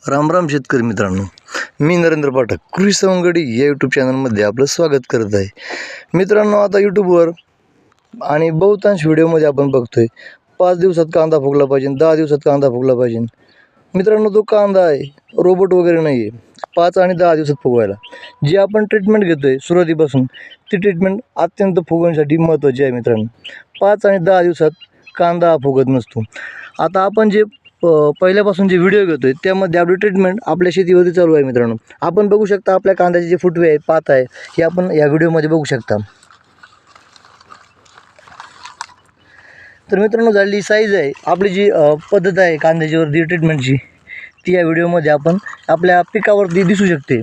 राम राम शेतकरी मित्रांनो, मी नरेंद्र पाठक कृषी सवंगडी या यूट्यूब चॅनलमध्ये आपलं स्वागत करत आहे. मित्रांनो, आता यूट्यूबवर आणि बहुतांश व्हिडिओमध्ये आपण बघतोय 5 दिवसात कांदा फुगला पाहिजे, 10 दिवसात कांदा फुगला पाहिजे. मित्रांनो, तो कांदा आहे, रोबोट वगैरे नाही आहे. 5 आणि 10 दिवसात फुगवायला जी आपण ट्रीटमेंट घेतोय सुरुवातीपासून, ती ट्रीटमेंट अत्यंत फुगवण्यासाठी महत्त्वाची आहे. मित्रांनो, 5 आणि 10 दिवसात कांदा फुगत नसतो. आता आपण जे पहिल्यापासून जे व्हिडिओ घेतोय त्यामध्ये आपली ट्रीटमेंट आपल्या शेतीवरती चालू आहे. मित्रांनो, आपण बघू शकता आपल्या कांद्याचे जे फुटवे आहे, पात आहे, हे आपण या व्हिडिओमध्ये बघू शकता. तर मित्रांनो, झालेली साईज आहे, आपली जी पद्धत आहे कांद्याच्यावरती ट्रीटमेंटची, ती या व्हिडिओमध्ये आपण आपल्या पिकावरती दिसू शकते.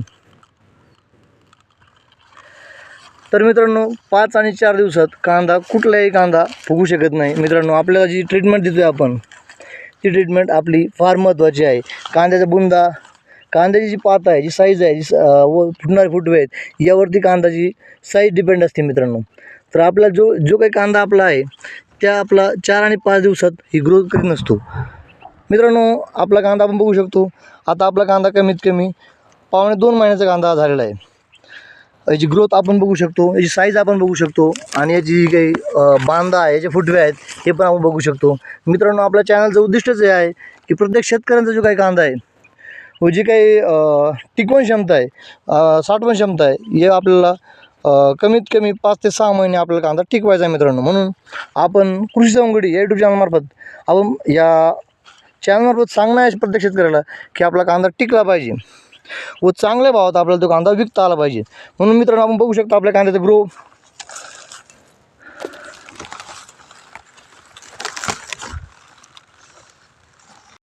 तर मित्रांनो, 5 आणि 4 दिवसात कांदा, कुठलाही कांदा फुगू शकत नाही. मित्रांनो, आपल्याला जी ट्रीटमेंट देतोय आपण, ती ट्रीटमेंट आपली फार महत्त्वाची आहे. कांद्याचा बुंदा, कांद्याची जी पात आहे, जी साईज आहे, व फुटणारे फुटवे आहेत, यावरती कांद्याची साईज डिपेंड असते. मित्रांनो, तर आपला जो काही कांदा आपला आहे, त्या आपला 4 आणि 5 दिवसात ही ग्रोथ करीत नसतो. मित्रांनो, आपला कांदा आपण बघू शकतो. आता आपला कांदा कमीत कमी 1.5-2 महिन्याचा कांदा झालेला आहे. याची ग्रोथ आपण बघू शकतो, याची साईज आपण बघू शकतो, आणि याची जी काही बांधा आहे, याचे फुटवे आहेत, हे पण आपण बघू शकतो. मित्रांनो, आपल्या चॅनलचं उद्दिष्टच हे आहे की प्रत्येक शेतकऱ्यांचा जो काही कांदा आहे व जी काही टिकवण क्षमता आहे, साठवण क्षमता आहे, हे आपल्याला कमीत कमी 5 ते 6 महिने आपल्याला कांदा टिकवायचा आहे. मित्रांनो, म्हणून आपण कृषी सवंगडी या यूट्यूब चॅनलमार्फत आपण या चॅनलमार्फत सांगणं आहे प्रत्येक शेतकऱ्याला की आपला कांदा टिकला पाहिजे व चांगल्या भावात आपल्याला तो कांदा विकता आला पाहिजे. म्हणून मित्रांनो, आपण बघू शकतो आपल्या कांद्याचा